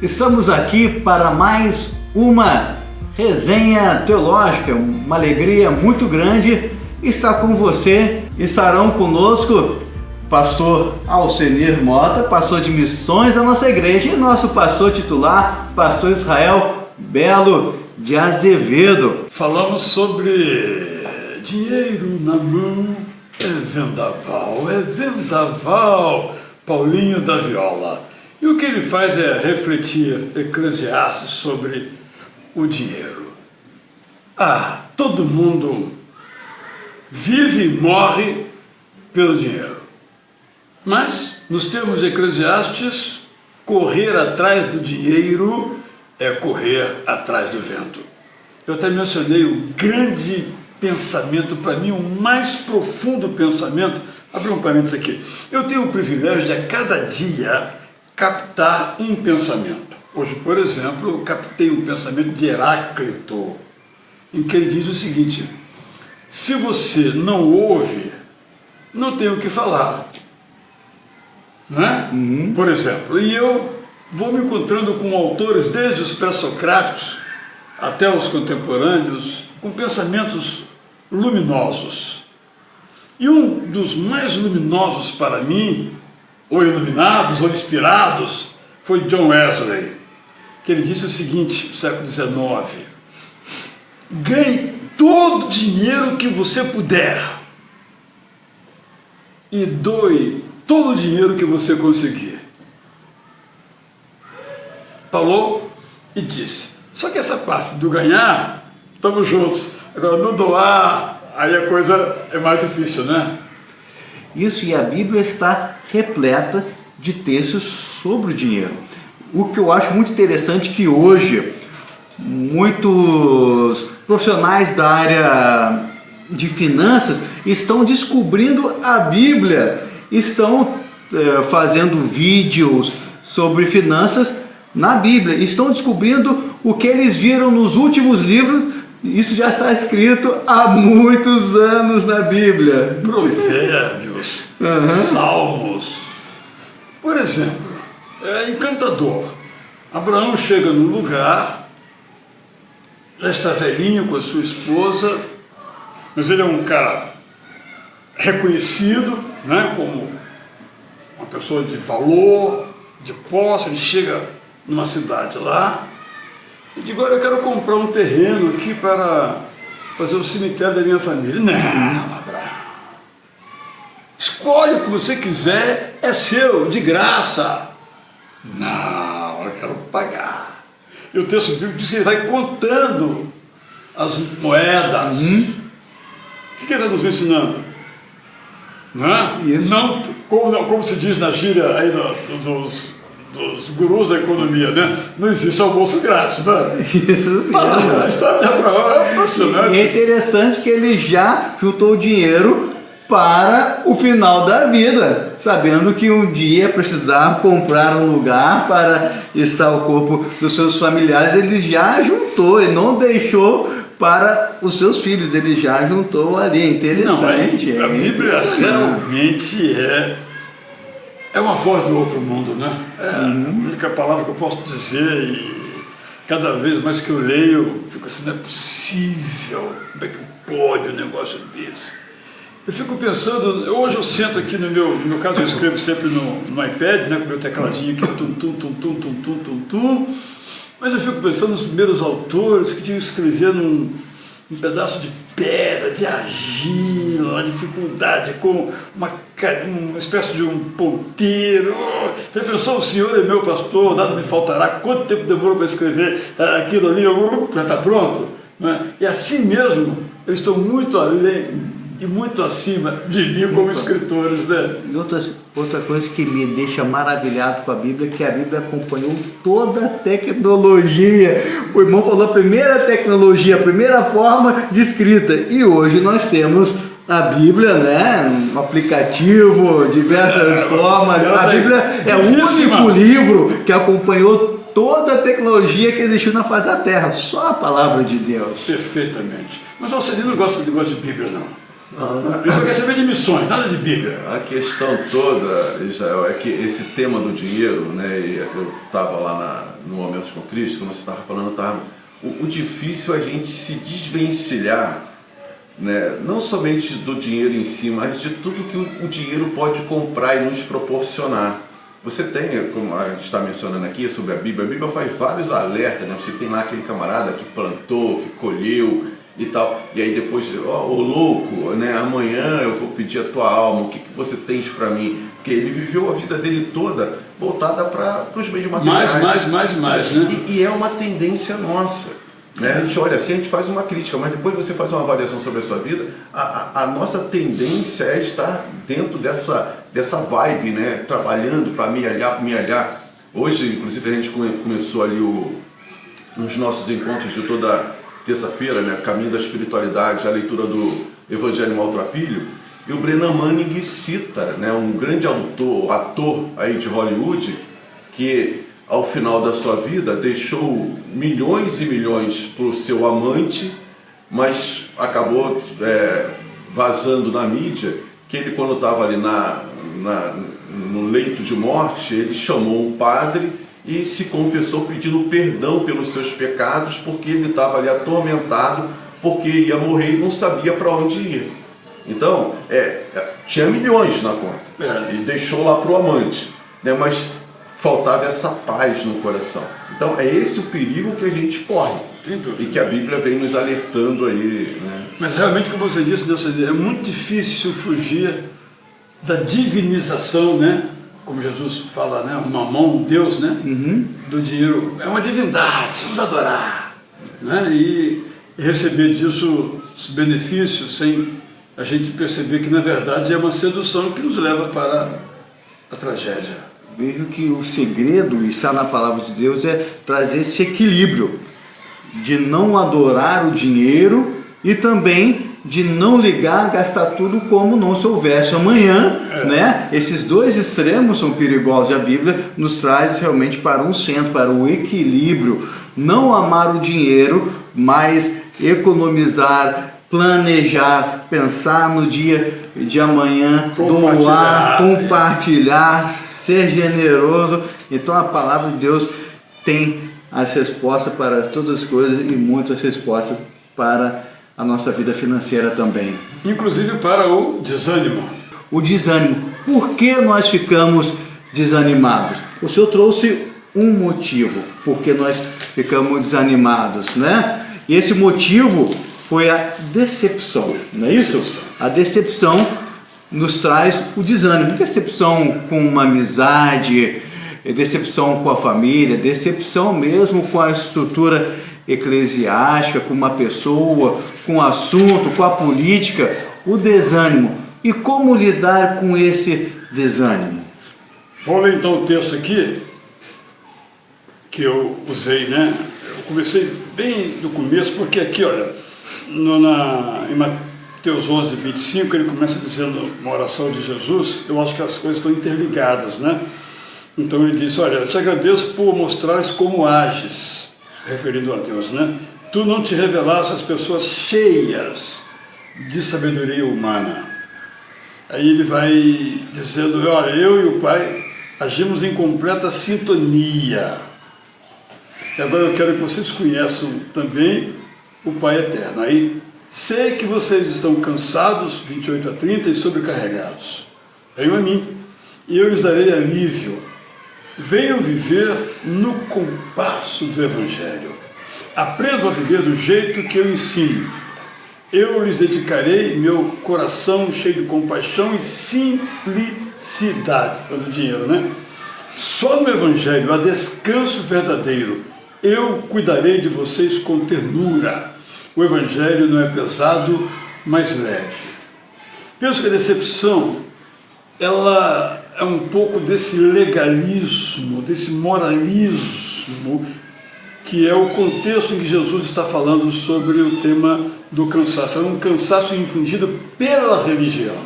Estamos aqui para mais uma resenha teológica, uma alegria muito grande estar com você. Estarão conosco pastor Alcenir Mota, pastor de missões da nossa igreja, e nosso pastor titular, pastor Israel Belo de Azevedo. Falamos sobre dinheiro na mão, é vendaval, Paulinho da Viola. E o que ele faz é refletir Eclesiastes sobre o dinheiro. Todo mundo vive e morre pelo dinheiro. Mas, nos termos de Eclesiastes, correr atrás do dinheiro é correr atrás do vento. Eu até mencionei o grande pensamento, para mim, o mais profundo pensamento. Abre um parênteses aqui. Eu tenho o privilégio de, a cada dia, captar um pensamento. Hoje, por exemplo, eu captei um pensamento de Heráclito, em que ele diz o seguinte: se você não ouve, não tem o que falar. Não é? Por exemplo, e eu vou me encontrando com autores, desde os pré-socráticos até os contemporâneos, com pensamentos luminosos. E um dos mais luminosos para mim, ou iluminados, ou inspirados, foi John Wesley, que ele disse o seguinte, no século XIX: ganhe todo o dinheiro que você puder e doe todo o dinheiro que você conseguir. Falou e disse. Só que essa parte do ganhar, estamos juntos. Agora, no doar, aí a coisa é mais difícil, né? Isso, e a Bíblia está repleta de textos sobre o dinheiro. O que eu acho muito interessante é que hoje muitos profissionais da área de finanças estão descobrindo a Bíblia, estão fazendo vídeos sobre finanças na Bíblia, estão descobrindo o que eles viram nos últimos livros. Isso já está escrito há muitos anos na Bíblia. Provérbios, Salmos. Por exemplo, é encantador. Abraão chega no lugar, já está velhinho com a sua esposa, mas ele é um cara reconhecido, né, como uma pessoa de valor, de posse. Ele chega numa cidade lá e diz: agora eu quero comprar um terreno aqui para fazer o cemitério da minha família. Não, Abraão, escolhe o que você quiser, é seu, de graça. Não, eu quero pagar. E o texto bíblico diz que ele vai contando as moedas. O que ele está nos ensinando? Não é? Isso. Não, como se diz na gíria aí dos gurus da economia, né? Não existe almoço grátis, né? Isso. A história de Abraão é apaixonante. E é interessante que ele já juntou dinheiro para o final da vida, sabendo que um dia precisar comprar um lugar para içar o corpo dos seus familiares. Ele já juntou, ele não deixou para os seus filhos, ele já juntou ali. É interessante. Não, a Bíblia realmente é uma voz do outro mundo, né? É a única palavra que eu posso dizer, e cada vez mais que eu leio, eu fico assim: não é possível, como é que pode um negócio desse? Eu fico pensando, hoje eu sento aqui no meu caso eu escrevo sempre no iPad, né, com o meu tecladinho aqui, tum, mas eu fico pensando nos primeiros autores que tinham que escrever num pedaço de pedra, de argila, dificuldade, com uma espécie de um ponteiro. Você pensou: o senhor é meu pastor, nada me faltará. Quanto tempo demorou para escrever aquilo ali? Já está pronto? Né? E assim mesmo, eles estão muito além e muito acima de mim como escritores, né? E outra coisa que me deixa maravilhado com a Bíblia é que a Bíblia acompanhou toda a tecnologia. O irmão falou a primeira tecnologia, a primeira forma de escrita. E hoje nós temos a Bíblia, né? Um aplicativo, diversas formas. A Bíblia é o único livro que acompanhou toda a tecnologia que existiu na face da Terra. Só a palavra de Deus. Perfeitamente. Mas você não gosta de Bíblia, não? Ele só quer saber de missões, nada de Bíblia. A questão toda, Israel, é que esse tema do dinheiro, né, eu estava lá no Momentos com Cristo, como você estava falando, o difícil é a gente se desvencilhar, né, não somente do dinheiro em si, mas de tudo que o dinheiro pode comprar e nos proporcionar. Você tem, como a gente está mencionando aqui sobre a Bíblia faz vários alertas, né? Você tem lá aquele camarada que plantou, que colheu e tal, e aí depois, ô louco, né? Amanhã eu vou pedir a tua alma, o que você tens para mim? Porque ele viveu a vida dele toda voltada para os bens materiais. Mais, né? E é uma tendência nossa. Né? A gente olha assim, a gente faz uma crítica, mas depois você faz uma avaliação sobre a sua vida, a nossa tendência é estar dentro dessa vibe, né? Trabalhando para me alhar. Hoje, inclusive, a gente começou ali nos nossos encontros de toda terça-feira, né? Caminho da Espiritualidade, a leitura do Evangelho Maltrapilho, e o Brennan Manning cita, né, um grande ator aí de Hollywood, que ao final da sua vida deixou milhões e milhões para o seu amante, mas acabou vazando na mídia que ele, quando estava ali no leito de morte, ele chamou um padre e se confessou pedindo perdão pelos seus pecados, porque ele estava ali atormentado, porque ia morrer e não sabia para onde ir. Então, tinha milhões na conta e deixou lá para o amante, né? Mas faltava essa paz no coração. Então é esse o perigo que a gente corre e que a Bíblia vem nos alertando aí, né? Mas realmente, como você disse, é muito difícil fugir da divinização, né? Como Jesus fala, né? O mamão, Deus, né? Do dinheiro. É uma divindade, vamos adorar, né? E receber disso os benefícios sem a gente perceber que na verdade é uma sedução que nos leva para a tragédia. Vejo que o segredo, e está na palavra de Deus, é trazer esse equilíbrio de não adorar o dinheiro e também de não ligar, gastar tudo como não se houvesse amanhã, né? Esses dois extremos são perigosos e a Bíblia nos traz realmente para um centro, para o equilíbrio. Não amar o dinheiro, mas economizar, planejar, pensar no dia de amanhã, doar, compartilhar, ser generoso. Então a palavra de Deus tem as respostas para todas as coisas e muitas respostas para a nossa vida financeira também. Inclusive para o desânimo. O desânimo. Por que nós ficamos desanimados? O Senhor trouxe um motivo por que nós ficamos desanimados, né? E esse motivo foi a decepção, não é isso? A decepção nos traz o desânimo. Decepção com uma amizade, decepção com a família, decepção mesmo com a estrutura eclesiástica, com uma pessoa, com o assunto, com a política, o desânimo. E como lidar com esse desânimo? Vou ler então o texto aqui, que eu usei, né? Eu comecei bem do começo, porque aqui, olha, em Mateus 11, 25, ele começa dizendo uma oração de Jesus. Eu acho que as coisas estão interligadas, né? Então ele diz, olha, eu te agradeço por mostrares como ages, referindo a Deus, né? Tu não te revelaste às pessoas cheias de sabedoria humana. Aí ele vai dizendo, olha, eu e o Pai agimos em completa sintonia. E agora eu quero que vocês conheçam também o Pai Eterno. Aí, sei que vocês estão cansados, 28 a 30, e sobrecarregados. Venham a mim, e eu lhes darei alívio. Venham viver no compasso do Evangelho. Aprendam a viver do jeito que eu ensino. Eu lhes dedicarei meu coração cheio de compaixão e simplicidade. Falando do dinheiro, né? Só no Evangelho há descanso verdadeiro. Eu cuidarei de vocês com ternura. O Evangelho não é pesado, mas leve. Penso que a decepção, ela é um pouco desse legalismo, desse moralismo, que é o contexto em que Jesus está falando sobre o tema do cansaço. É um cansaço infligido pela religião.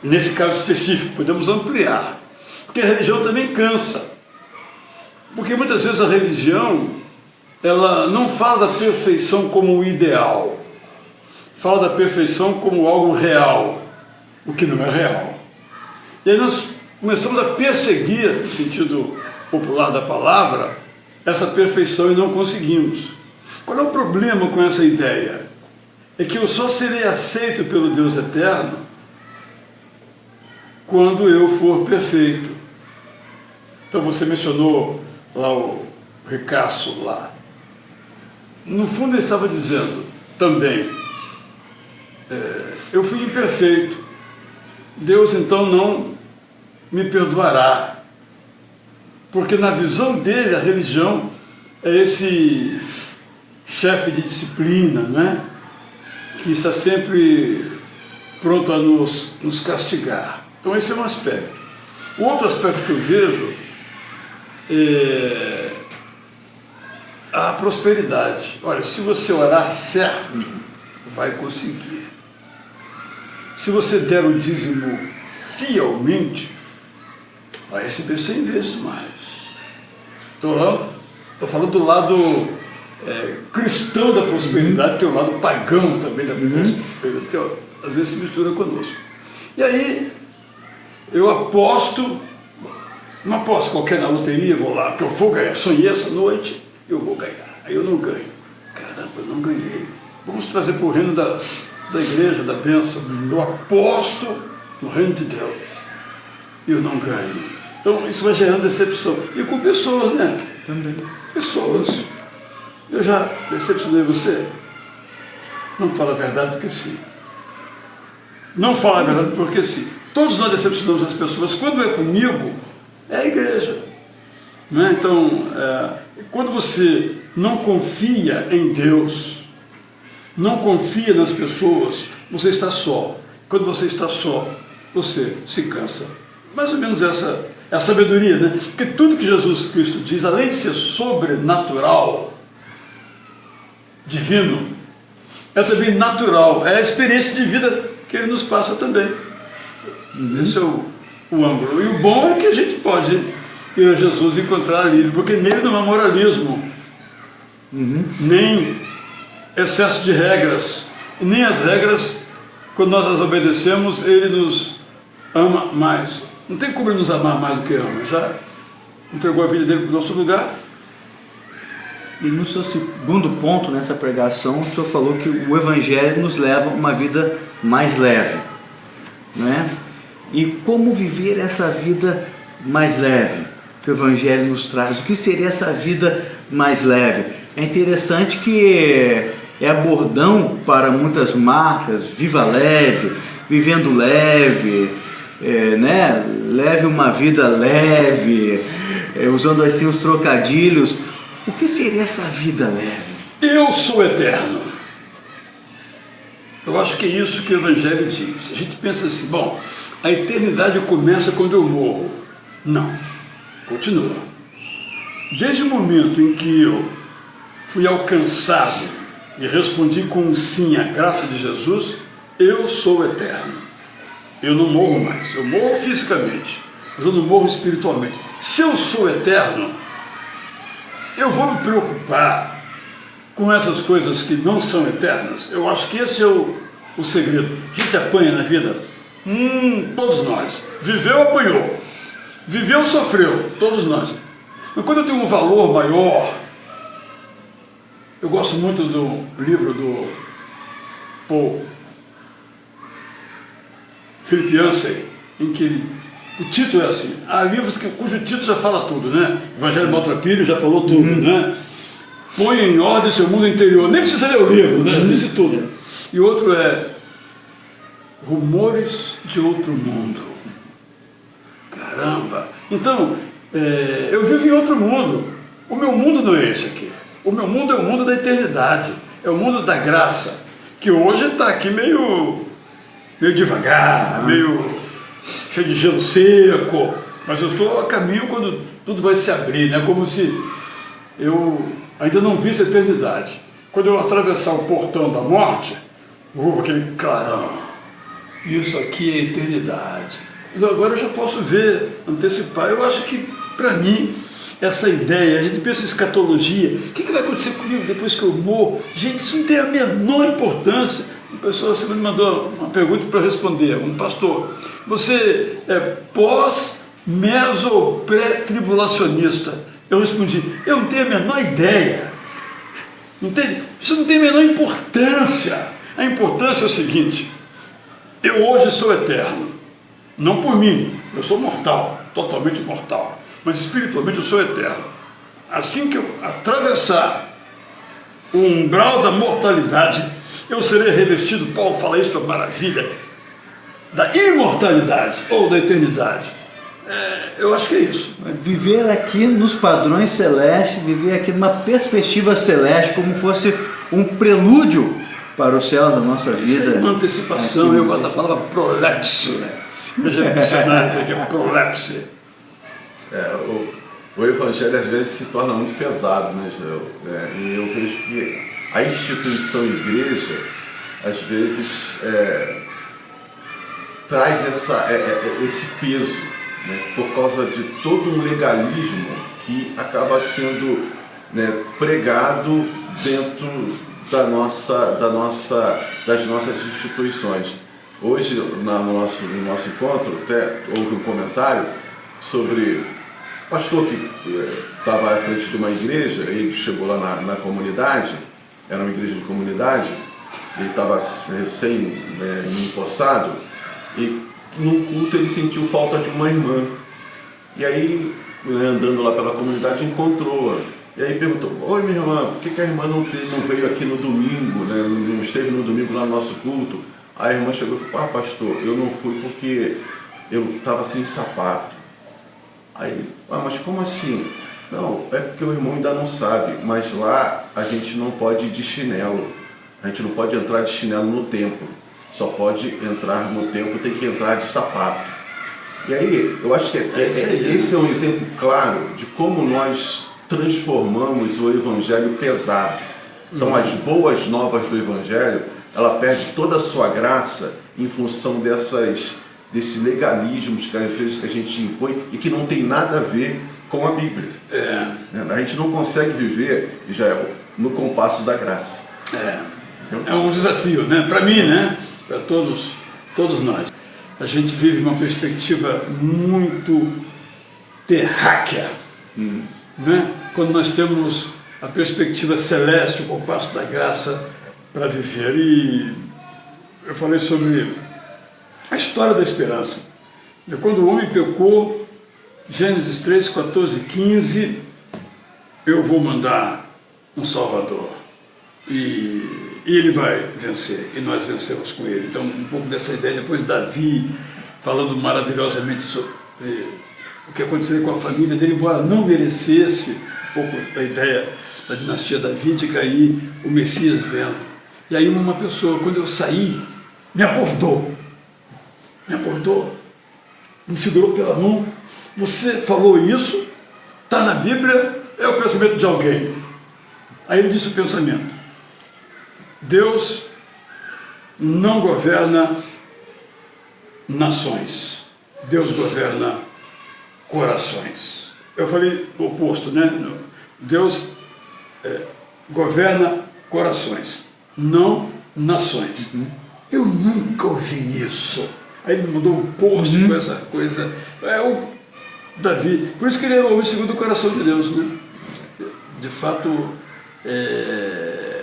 Nesse caso específico, podemos ampliar, porque a religião também cansa. Porque muitas vezes a religião, ela não fala da perfeição como o ideal, fala da perfeição como algo real, o que não é real. E aí nós começamos a perseguir, no sentido popular da palavra, essa perfeição e não conseguimos. Qual é o problema com essa ideia? É que eu só serei aceito pelo Deus eterno quando eu for perfeito. Então você mencionou lá o ricaço lá. No fundo ele estava dizendo também, eu fui imperfeito, Deus então não me perdoará, porque na visão dele a religião é esse chefe de disciplina, né? Que está sempre pronto a nos castigar. Então esse é um aspecto. O outro aspecto que eu vejo é a prosperidade. Olha, se você orar certo, vai conseguir. Se você der o dízimo fielmente, vai receber 100 vezes mais. Estou falando do lado cristão da prosperidade, tem o lado pagão também da prosperidade, que às vezes se mistura conosco. E aí, eu aposto, não aposto qualquer na loteria, vou lá, que eu vou ganhar, sonhei essa noite, eu vou ganhar. Aí eu não ganho. Caramba, eu não ganhei. Vamos trazer para o reino da igreja, da bênção. Eu aposto no reino de Deus. E eu não ganho. Então isso vai gerando decepção. E com pessoas, né? Também. Pessoas. Eu já decepcionei você? Não fala a verdade porque sim. Não fala a verdade porque sim. Todos nós decepcionamos as pessoas. Quando é comigo, é a igreja. Né? Então, quando você não confia em Deus, não confia nas pessoas, você está só. Quando você está só, você se cansa. Mais ou menos essa é a sabedoria, né? Porque tudo que Jesus Cristo diz, além de ser sobrenatural, divino, é também natural, é a experiência de vida que ele nos passa também. Esse é o ângulo. E o bom é que a gente pode ir a Jesus e encontrar alívio, porque nele não há moralismo, nem excesso de regras, e nem as regras, quando nós as obedecemos, ele nos ama mais. Não tem como ele nos amar mais do que ama. Já entregou a vida dele para o nosso lugar. E no seu segundo ponto nessa pregação, o senhor falou que o Evangelho nos leva a uma vida mais leve, né? E como viver essa vida mais leve que o Evangelho nos traz? O que seria essa vida mais leve? É interessante que é bordão para muitas marcas: viva leve, vivendo leve, né? Leve uma vida leve, usando assim os trocadilhos. O que seria essa vida leve? Eu sou eterno. Eu acho que é isso que o Evangelho diz. A gente pensa assim, bom, a eternidade começa quando eu morro. Não, continua. Desde o momento em que eu fui alcançado e respondi com um sim à graça de Jesus, eu sou eterno. Eu não morro mais. Eu morro fisicamente, mas eu não morro espiritualmente. Se eu sou eterno, eu vou me preocupar com essas coisas que não são eternas? Eu acho que esse é o segredo. A gente apanha na vida? Todos nós. Viveu, apanhou. Viveu, sofreu. Todos nós. Mas quando eu tenho um valor maior, eu gosto muito do livro do Paul Philip Yancey, em que o título é assim, há livros cujo título já fala tudo, né? Evangelho Maltrapilho já falou tudo, né? Põe em ordem seu mundo interior, nem precisa ler o livro, né? Disse tudo. E outro é Rumores de Outro Mundo. Caramba! Então, eu vivo em outro mundo. O meu mundo não é esse aqui. O meu mundo é o mundo da eternidade, é o mundo da graça, que hoje está aqui meio devagar, meio cheio de gelo seco, mas eu estou a caminho quando tudo vai se abrir, né? Como se eu ainda não visse a eternidade. Quando eu atravessar o portão da morte, aquele clarão, isso aqui é eternidade. Mas agora eu já posso ver, antecipar. Eu acho que, para mim, essa ideia, a gente pensa em escatologia, o que vai acontecer comigo depois que eu morro? Gente, isso não tem a menor importância. pessoa me mandou uma pergunta para responder, um pastor. Você é pós, meso ou pré-tribulacionista? Eu respondi, eu não tenho a menor ideia. Entende? Isso não tem a menor importância. A importância é o seguinte, eu hoje sou eterno, não por mim, eu sou mortal, totalmente mortal, mas espiritualmente eu sou eterno. Assim que eu atravessar o umbral da mortalidade, eu serei revestido, Paulo fala isso, é maravilha, da imortalidade ou da eternidade. Eu acho que é isso. Viver aqui nos padrões celestes, viver aqui numa perspectiva celeste, como fosse um prelúdio para o céu da nossa vida. Uma antecipação, eu gosto da palavra prolepse. Veja no dicionário o que é prolepse. O evangelho às vezes se torna muito pesado, né, Israel? E eu vejo que a instituição igreja, às vezes, traz esse peso, né, por causa de todo um legalismo que acaba sendo, né, pregado dentro das nossas instituições. Hoje, no nosso encontro, até houve um comentário sobre o pastor que estava à frente de uma igreja. Ele chegou lá na comunidade, era uma igreja de comunidade, ele estava recém-empossado, e no culto ele sentiu falta de uma irmã. E aí, andando lá pela comunidade, encontrou-a. E aí perguntou, oi minha irmã, por que a irmã não veio aqui no domingo, né? Não esteve no domingo lá no nosso culto? Aí a irmã chegou e falou, pastor, eu não fui porque eu estava sem sapato. Aí, mas como assim? Não, é porque o irmão ainda não sabe, mas lá a gente não pode ir de chinelo. A gente não pode entrar de chinelo no templo. Só pode entrar no templo, tem que entrar de sapato. E aí, eu acho que esse é um exemplo claro de como nós transformamos o evangelho pesado. Então, as boas novas do evangelho, ela perde toda a sua graça em função desse legalismo que às vezes que a gente impõe e que não tem nada a ver com a Bíblia. A gente não consegue viver, Israel, no compasso da graça. É um desafio, né? Para mim, né? Para todos nós. A gente vive uma perspectiva muito terráquea, né? Quando nós temos a perspectiva celeste, o compasso da graça para viver. E eu falei sobre a história da esperança. E quando o homem pecou, Gênesis 3, 14, 15, eu vou mandar um Salvador. E ele vai vencer, e nós vencemos com ele. Então, um pouco dessa ideia, depois Davi, falando maravilhosamente sobre o que aconteceria com a família dele, embora não merecesse, um pouco da ideia da dinastia davídica, e o Messias vendo. E aí uma pessoa, quando eu saí, me abordou, me segurou pela mão. Você falou isso, está na Bíblia, é o pensamento de alguém. Aí ele disse o pensamento: Deus não governa nações, Deus governa corações. Eu falei o oposto, né? Deus governa corações, não nações. Eu nunca ouvi isso. Aí ele me mandou um post com essa coisa. O Davi, por isso que ele era o homem segundo o coração de Deus, né? De fato,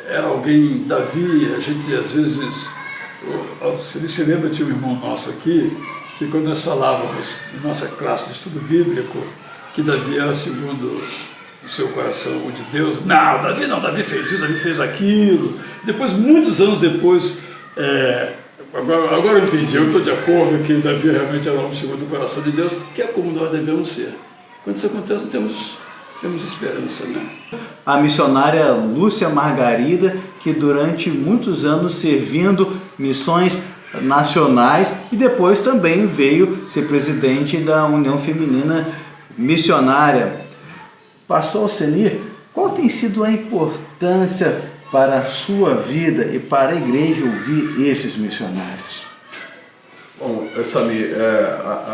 era alguém, Davi, a gente às vezes, se ele se lembra, tinha um irmão nosso aqui, que quando nós falávamos em nossa classe de estudo bíblico, que Davi era segundo o seu coração, o de Deus. Não, Davi fez isso, Davi fez aquilo. Depois, muitos anos depois, agora eu entendi, eu estou de acordo que Davi realmente era o homem segundo o coração de Deus, que é como nós devemos ser. Quando isso acontece, temos esperança, né? A missionária Lúcia Margarida, que durante muitos anos servindo missões nacionais e depois também veio ser presidente da União Feminina Missionária. Pastor Alcenir, qual tem sido a importância para a sua vida e para a igreja ouvir esses missionários? Bom, Samir,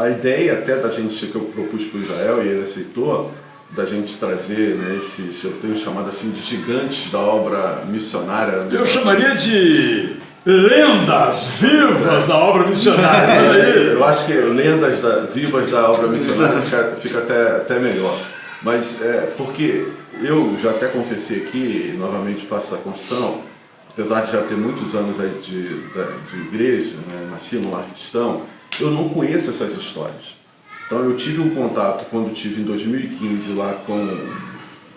a ideia até da gente, que eu propus para o Israel e ele aceitou, da gente trazer, né, esses, eu tenho chamado assim de gigantes da obra missionária. Eu chamaria de lendas vivas da obra missionária. Mas aí, Eu acho que lendas vivas da obra missionária fica até melhor. Mas porque eu já até confessei aqui, e novamente faço essa confissão, apesar de já ter muitos anos aí de igreja, né, nasci no lar cristão, eu não conheço essas histórias. Então eu tive um contato quando tive em 2015 lá com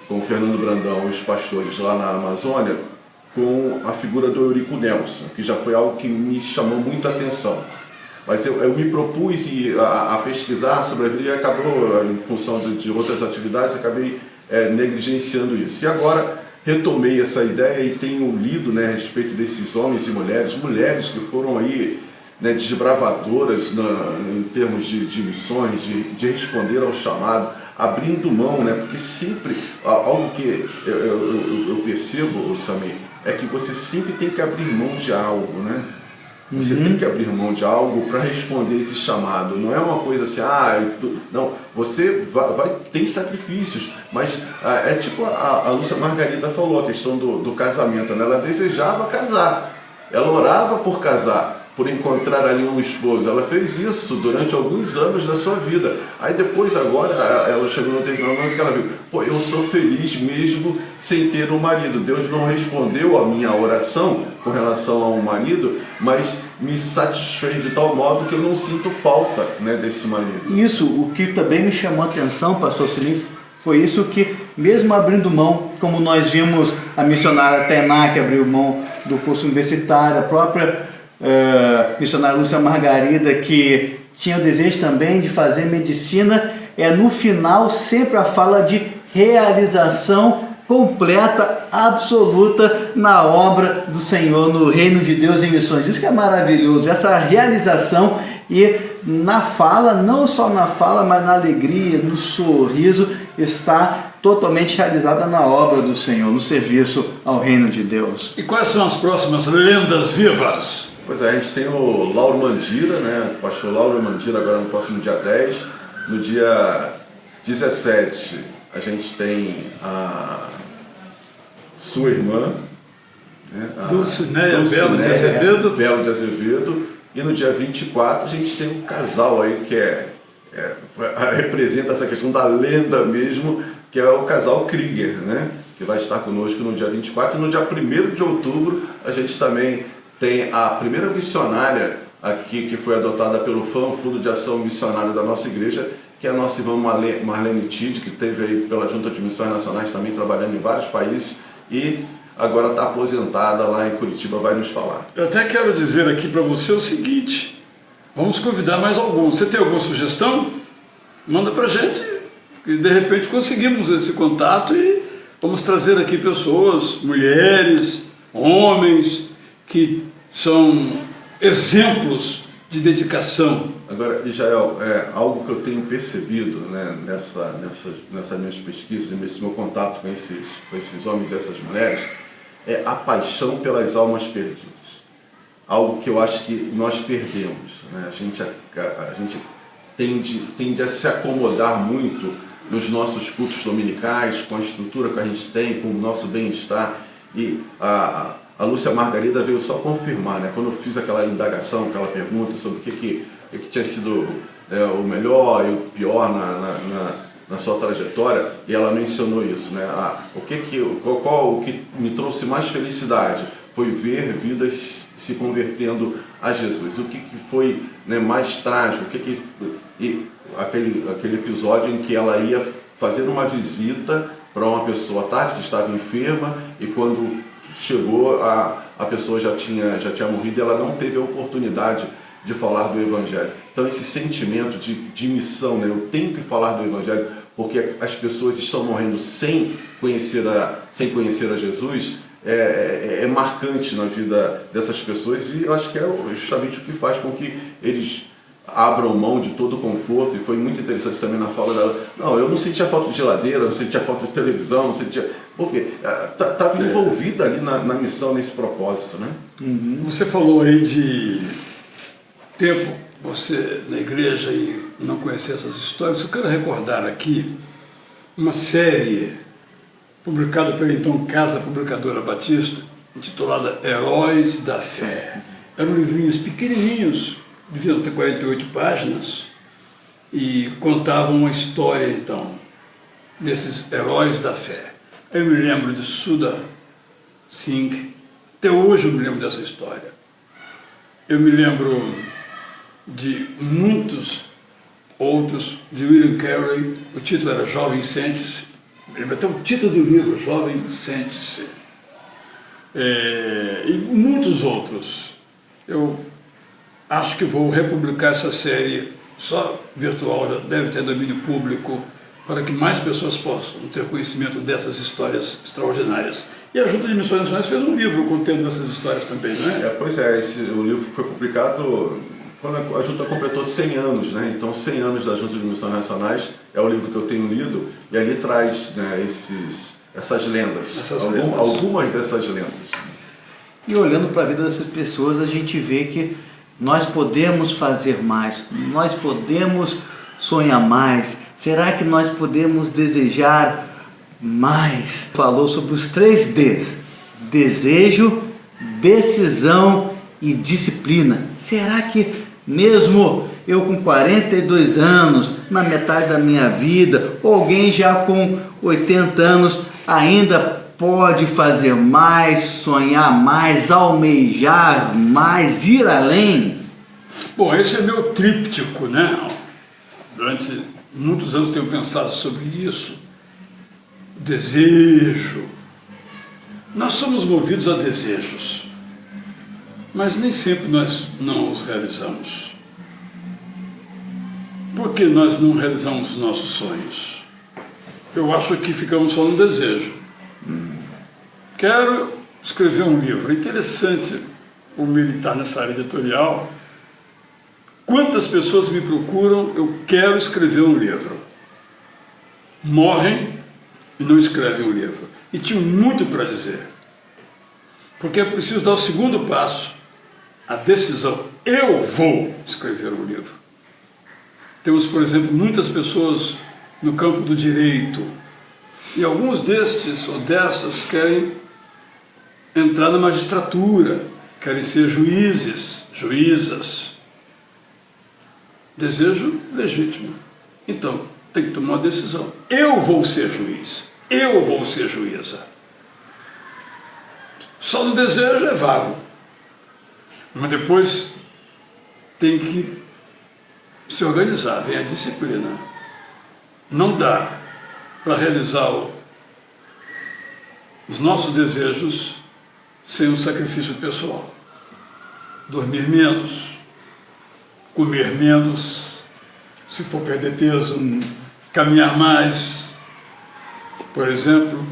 o Fernando Brandão e os pastores lá na Amazônia, com a figura do Eurico Nelson, que já foi algo que me chamou muita atenção. Mas eu me propus a pesquisar sobre a vida e acabou, em função de outras atividades, acabei negligenciando isso. E agora retomei essa ideia e tenho lido, né, a respeito desses homens e mulheres que foram aí, né, desbravadoras em termos de missões, de responder ao chamado, abrindo mão, né, porque sempre, algo que eu percebo, Samir, é que você sempre tem que abrir mão de algo, né? Você tem que abrir mão de algo para responder esse chamado. Não é uma coisa assim, não, você tem sacrifícios, mas é tipo a Lúcia Margarida falou, a questão do casamento, né? Ela desejava casar, ela orava por casar, por encontrar ali um esposo. Ela fez isso durante alguns anos da sua vida. Aí depois, agora, ela chegou no momento que ela viu, eu sou feliz mesmo sem ter um marido. Deus não respondeu a minha oração com relação a um marido, mas me satisfez de tal modo que eu não sinto falta, né, desse marido. Isso, o que também me chamou a atenção, pastor Silim, foi isso que, mesmo abrindo mão, como nós vimos a missionária Tainá, que abriu mão do curso universitário, a própria missionária Lúcia Margarida, que tinha o desejo também de fazer medicina, no final sempre a fala de realização completa, absoluta na obra do Senhor, no reino de Deus em missões. Isso que é maravilhoso, essa realização, e na fala, não só na fala, mas na alegria, no sorriso, está totalmente realizada na obra do Senhor, no serviço ao reino de Deus. E quais são as próximas lendas vivas? Pois é, a gente tem o Lauro Mandira, né? O pastor Lauro Mandira, agora no próximo dia 10. No dia 17, a gente tem a sua irmã, né? Dulcineia Belo de Azevedo. E no dia 24, a gente tem um casal aí que representa essa questão da lenda mesmo, que é o casal Krieger, né? Que vai estar conosco no dia 24. E no dia 1º de outubro, a gente também tem a primeira missionária aqui, que foi adotada pelo Fundo de Ação Missionária da nossa igreja, que é a nossa irmã Marlene Tid, que esteve aí pela Junta de Missões Nacionais também trabalhando em vários países e agora está aposentada lá em Curitiba, vai nos falar. Eu até quero dizer aqui para você o seguinte, vamos convidar mais alguns. Você tem alguma sugestão? Manda para a gente e de repente conseguimos esse contato e vamos trazer aqui pessoas, mulheres, homens, que são exemplos de dedicação. Agora, Israel, algo que eu tenho percebido, né, nessas minhas pesquisas, nesse meu contato com esses homens e essas mulheres, é a paixão pelas almas perdidas. Algo que eu acho que nós perdemos, né? A gente tende a se acomodar muito nos nossos cultos dominicais, com a estrutura que a gente tem, com o nosso bem-estar. E a Lúcia Margarida veio só confirmar, né? Quando eu fiz aquela indagação, aquela pergunta sobre o que tinha sido o melhor e o pior na sua trajetória, e ela mencionou isso, né? O que me trouxe mais felicidade foi ver vidas se convertendo a Jesus. O que foi, né, mais trágico, aquele episódio em que ela ia fazer uma visita para uma pessoa à tarde que estava enferma, e quando chegou, a pessoa já tinha morrido e ela não teve a oportunidade de falar do Evangelho. Então esse sentimento de missão, né? Eu tenho que falar do Evangelho porque as pessoas estão morrendo sem conhecer a Jesus, é marcante na vida dessas pessoas, e eu acho que é justamente o que faz com que eles abram mão de todo o conforto. E foi muito interessante também na fala dela, não, eu não sentia falta de geladeira, não sentia falta de televisão, não sentia... Porque estava envolvida ali na missão, nesse propósito, né? Uhum. Você falou aí de tempo, você na igreja, e não conhecer essas histórias. Eu quero recordar aqui uma série publicada pela então Casa Publicadora Batista, intitulada Heróis da Fé. Eram livrinhos pequenininhos, deviam ter 48 páginas, e contavam uma história, então, desses heróis da fé. Eu me lembro de Sudha Singh, até hoje eu me lembro dessa história. Eu me lembro de muitos outros, de William Carey, o título era Jovem Sente-se, lembro até o título do livro, Jovem Sente-se, e muitos outros. Eu acho que vou republicar essa série só virtual, já deve ter domínio público, para que mais pessoas possam ter conhecimento dessas histórias extraordinárias. E a Junta de Missões Nacionais fez um livro contendo essas histórias também, não é? Pois é, o livro foi publicado quando a Junta completou 100 anos, né? Então 100 anos da Junta de Missões Nacionais é o livro que eu tenho lido, e ali traz, né, essas lendas, algumas dessas lendas. E olhando para a vida dessas pessoas, a gente vê que nós podemos fazer mais, nós podemos sonhar mais. Será que nós podemos desejar mais? Falou sobre os 3 Ds: desejo, decisão e disciplina. Será que mesmo eu com 42 anos, na metade da minha vida, ou alguém já com 80 anos, ainda pode fazer mais, sonhar mais, almejar mais, ir além? Bom, esse é meu tríptico, né? Durante muitos anos tenho pensado sobre isso. Desejo. Nós somos movidos a desejos, mas nem sempre nós não os realizamos. Por que nós não realizamos os nossos sonhos? Eu acho que ficamos só no desejo. Quero escrever um livro. É interessante o militar nessa área editorial. Quantas pessoas me procuram, eu quero escrever um livro. Morrem e não escrevem um livro. E tinham muito para dizer. Porque é preciso dar o segundo passo, a decisão. Eu vou escrever um livro. Temos, por exemplo, muitas pessoas no campo do direito. E alguns destes ou dessas querem entrar na magistratura, querem ser juízes, juízas. Desejo legítimo. Então, tem que tomar uma decisão. Eu vou ser juiz, eu vou ser juíza. Só no desejo é vago. Mas depois tem que se organizar, vem a disciplina. Não dá para realizar os nossos desejos sem um sacrifício pessoal. Dormir menos, comer menos, se for perder peso, caminhar mais, por exemplo,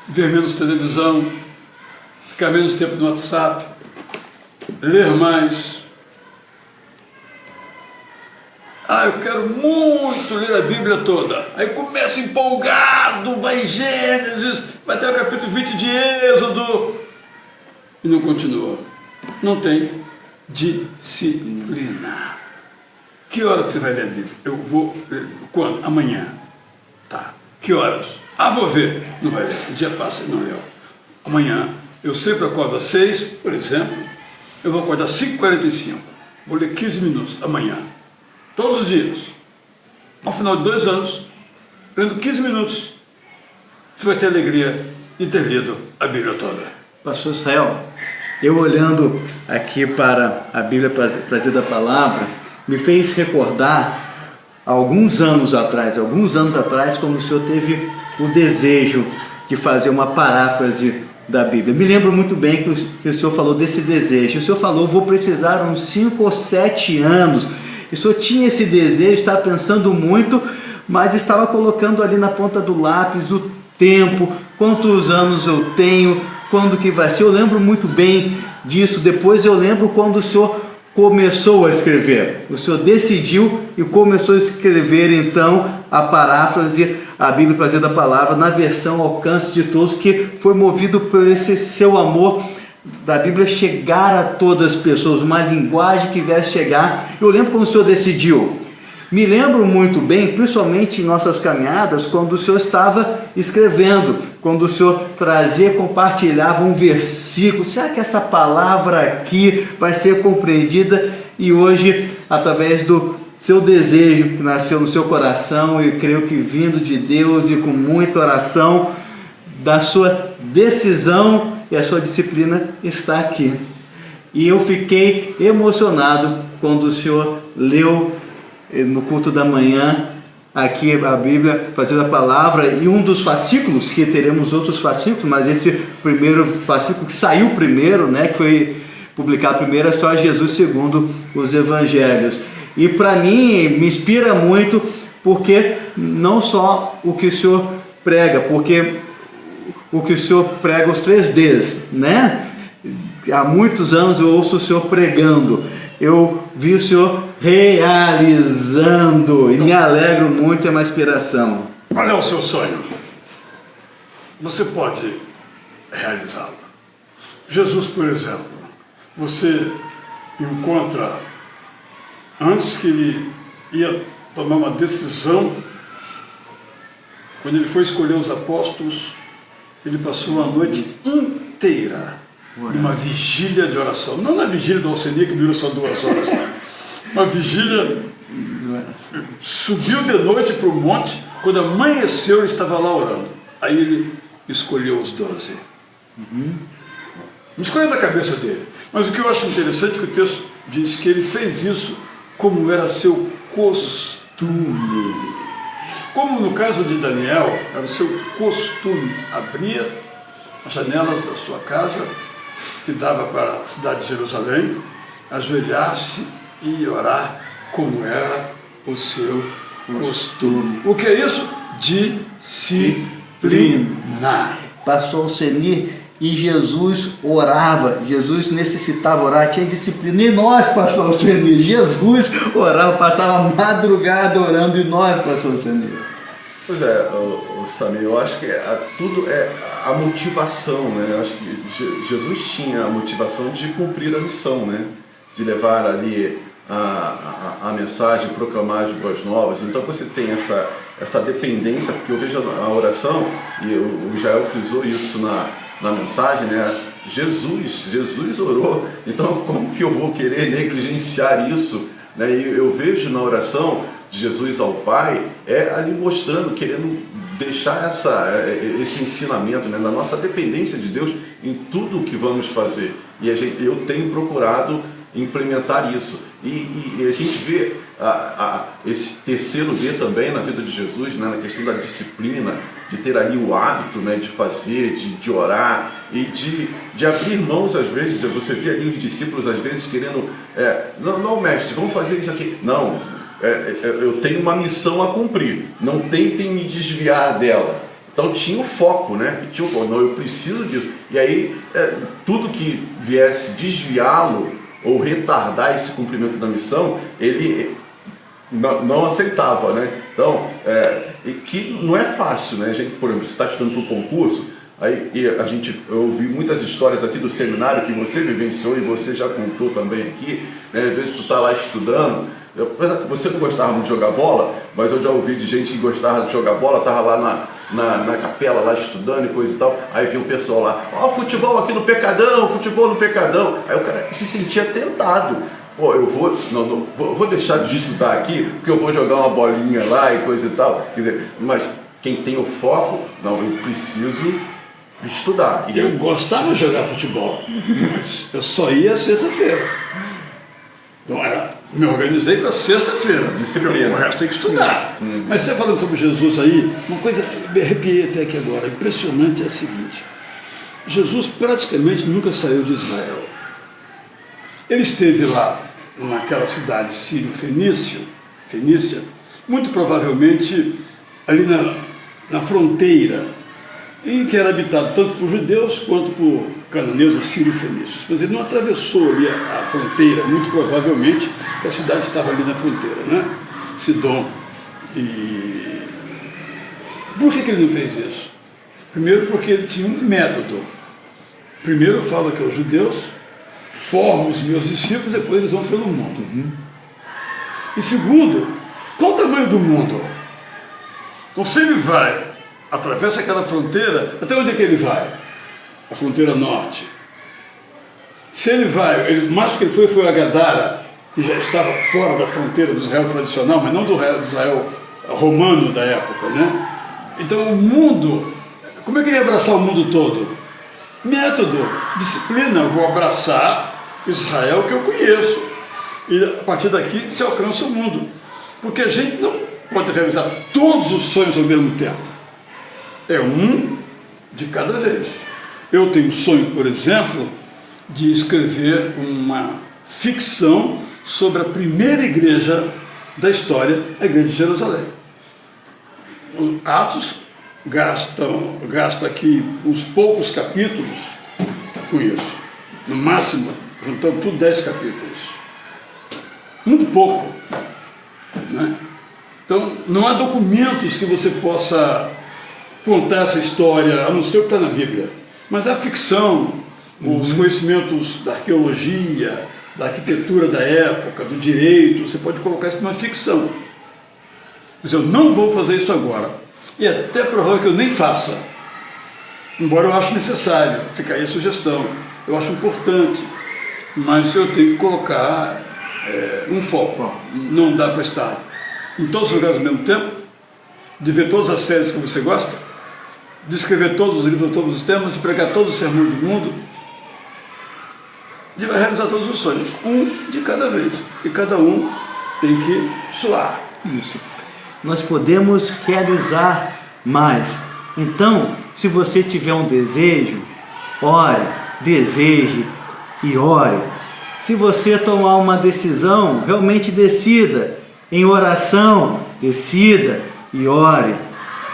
ver menos televisão, ficar menos tempo no WhatsApp, ler mais. Eu quero muito ler a Bíblia toda. Aí começa empolgado, vai em Gênesis, vai até o capítulo 20 de Êxodo, e não continua. Não tem disciplina. Que hora que você vai ler a Bíblia? Eu vou ler. Quando? Amanhã. Tá. Que horas? Vou ver. Não vai ler. O dia passa e não leu. Amanhã. Eu sempre acordo às 6, por exemplo. Eu vou acordar às 5h45. Vou ler 15 minutos amanhã. Todos os dias. Ao final de 2 anos, lendo 15 minutos, você vai ter a alegria de ter lido a Bíblia toda. Pastor Israel, eu olhando aqui para a Bíblia Prazer da Palavra, me fez recordar alguns anos atrás, quando o senhor teve o desejo de fazer uma paráfrase da Bíblia. Me lembro muito bem que o senhor falou desse desejo. O senhor falou: vou precisar uns 5 ou 7 anos. O senhor tinha esse desejo, estava pensando muito, mas estava colocando ali na ponta do lápis o tempo, quantos anos eu tenho, quando que vai ser. Eu lembro muito bem disso. Depois eu lembro quando o senhor começou a escrever. O senhor decidiu e começou a escrever, então, a paráfrase, a Bíblia Prazer da Palavra, na versão alcance de todos, que foi movido por esse seu amor da Bíblia chegar a todas as pessoas, uma linguagem que viesse chegar. Eu lembro quando o senhor decidiu. Me lembro muito bem, principalmente em nossas caminhadas, quando o Senhor estava escrevendo, quando o Senhor trazia, compartilhava um versículo. Será que essa palavra aqui vai ser compreendida? E hoje, através do seu desejo que nasceu no seu coração, e creio que vindo de Deus e com muita oração, da sua decisão e a sua disciplina está aqui. E eu fiquei emocionado quando o Senhor leu no culto da manhã aqui a Bíblia, fazendo a palavra, e um dos fascículos, que teremos outros fascículos, mas esse primeiro fascículo que saiu primeiro, né, que foi publicado primeiro, é só Jesus segundo os Evangelhos. E para mim me inspira muito, porque não só o que o Senhor prega, porque o que o Senhor prega os 3Ds, né? Há muitos anos eu ouço o Senhor pregando, eu vi o Senhor realizando, e me alegro muito, é uma inspiração. Qual é o seu sonho? Você pode realizá-lo. Jesus, por exemplo, você encontra, antes que ele ia tomar uma decisão, quando ele foi escolher os apóstolos, ele passou a noite inteira numa vigília de oração. Não na vigília da Alcenia, que dura só 2 horas. Uma vigília, subiu de noite para o monte, quando amanheceu ele estava lá orando. Aí ele escolheu os 12. Não escolheu da cabeça dele. Mas o que eu acho interessante é que o texto diz que ele fez isso como era seu costume. Como no caso de Daniel, era o seu costume abrir as janelas da sua casa, que dava para a cidade de Jerusalém, ajoelhar-se e orar como era o seu costume. O que é isso? Disciplina. Pastor Alceni, e Jesus orava, Jesus necessitava orar, tinha disciplina. E nós, pastor Alceni, Jesus orava, passava a madrugada orando, e nós, pastor Alceni. Pois é, Samir, eu acho que tudo é a motivação, né? Eu acho que Jesus tinha a motivação de cumprir a missão, né? De levar ali a mensagem, proclamar as boas novas. Então você tem essa dependência, porque eu vejo a oração, e o Jael frisou isso na mensagem, né? Jesus orou, então como que eu vou querer negligenciar isso, né? E eu vejo na oração de Jesus ao Pai, ali mostrando, querendo deixar esse ensinamento, né, na nossa dependência de Deus em tudo o que vamos fazer. E eu tenho procurado implementar isso. E a gente vê esse terceiro D também na vida de Jesus, né, na questão da disciplina, de ter ali o hábito, né, de fazer, de orar e de abrir mãos às vezes. Você vê ali os discípulos às vezes querendo, não mestre, vamos fazer isso aqui. Não, eu tenho uma missão a cumprir, não tentem me desviar dela. Então tinha o foco, né? Não, eu preciso disso. E aí tudo que viesse desviá-lo ou retardar esse cumprimento da missão, ele não aceitava, né? Então, e que não é fácil, né? A gente, por exemplo, você está estudando para um concurso, aí eu ouvi muitas histórias aqui do seminário que você vivenciou e você já contou também aqui, né? Às vezes tu está lá estudando, você não gostava muito de jogar bola, mas eu já ouvi de gente que gostava de jogar bola, estava lá na capela, lá estudando e coisa e tal, aí vinha o pessoal lá, futebol aqui no Pecadão, futebol no Pecadão, aí o cara se sentia tentado, eu vou deixar de estudar aqui, porque eu vou jogar uma bolinha lá e coisa e tal, quer dizer, mas quem tem o foco, não, eu preciso estudar. E eu gostava de jogar futebol, mas eu só ia sexta-feira. Então me organizei para sexta-feira. Disciplina. O resto tem que estudar. Mas você falando sobre Jesus aí, uma coisa que me arrepiei até aqui agora, impressionante é a seguinte: Jesus praticamente nunca saiu de Israel. Ele esteve lá, naquela cidade sírio-fenícia, muito provavelmente ali na fronteira, em que era habitado tanto por judeus quanto por cananeus ou sírio-fenícios. Mas ele não atravessou ali a fronteira, muito provavelmente, que a cidade estava ali na fronteira, né? Sidom. E por que ele não fez isso? Primeiro, porque ele tinha um método. Primeiro fala que os judeus formam os meus discípulos, depois eles vão pelo mundo. E segundo, Qual o tamanho do mundo? Então, se ele vai, atravessa aquela fronteira, até onde é que ele vai? A fronteira norte. Se ele vai, o máximo que ele foi a Gadara, que já estava fora da fronteira do Israel tradicional, mas não do Israel romano da época, né? Então, o mundo, como é que ele ia abraçar o mundo todo? Método, disciplina, vou abraçar Israel que eu conheço. E a partir daqui se alcança o mundo. Porque a gente não pode realizar todos os sonhos ao mesmo tempo. É um de cada vez. Eu tenho um sonho, por exemplo, de escrever uma ficção sobre a primeira igreja da história, a igreja de Jerusalém. Os Atos gasta aqui uns poucos capítulos com isso. No máximo, juntando tudo 10 capítulos. Muito pouco. Né? Então, não há documentos que você possa contar essa história, a não ser o que está na Bíblia. Mas a ficção, os conhecimentos da arqueologia, da arquitetura da época, do direito, você pode colocar isso numa ficção. Mas eu não vou fazer isso agora. E até provável que eu nem faça. Embora eu ache necessário, fica aí a sugestão. Eu acho importante. Mas eu tenho que colocar um foco. Não dá para estar em todos os lugares ao mesmo tempo, de ver todas as séries que você gosta, de escrever todos os livros, todos os temas, de pregar todos os sermões do mundo, de realizar todos os sonhos, um de cada vez. E cada um tem que suar. Isso. Nós podemos realizar mais. Então, se você tiver um desejo, ore, deseje e ore. Se você tomar uma decisão, realmente decida. Em oração, decida e ore.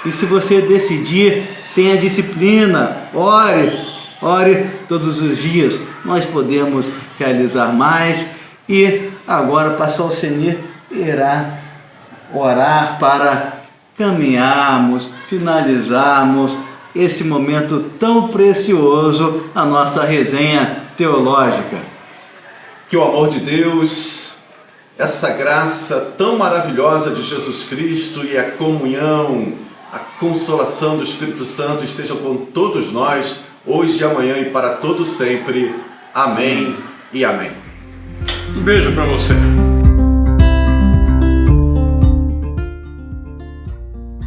E se você decidir, tenha disciplina, ore todos os dias. Nós podemos realizar mais. E agora o pastor Alcenir irá orar para caminharmos, finalizarmos esse momento tão precioso, a nossa resenha teológica. Que o amor de Deus, essa graça tão maravilhosa de Jesus Cristo e a comunhão, a consolação do Espírito Santo estejam com todos nós, hoje e amanhã e para todo sempre. Amém e amém. Um beijo para você.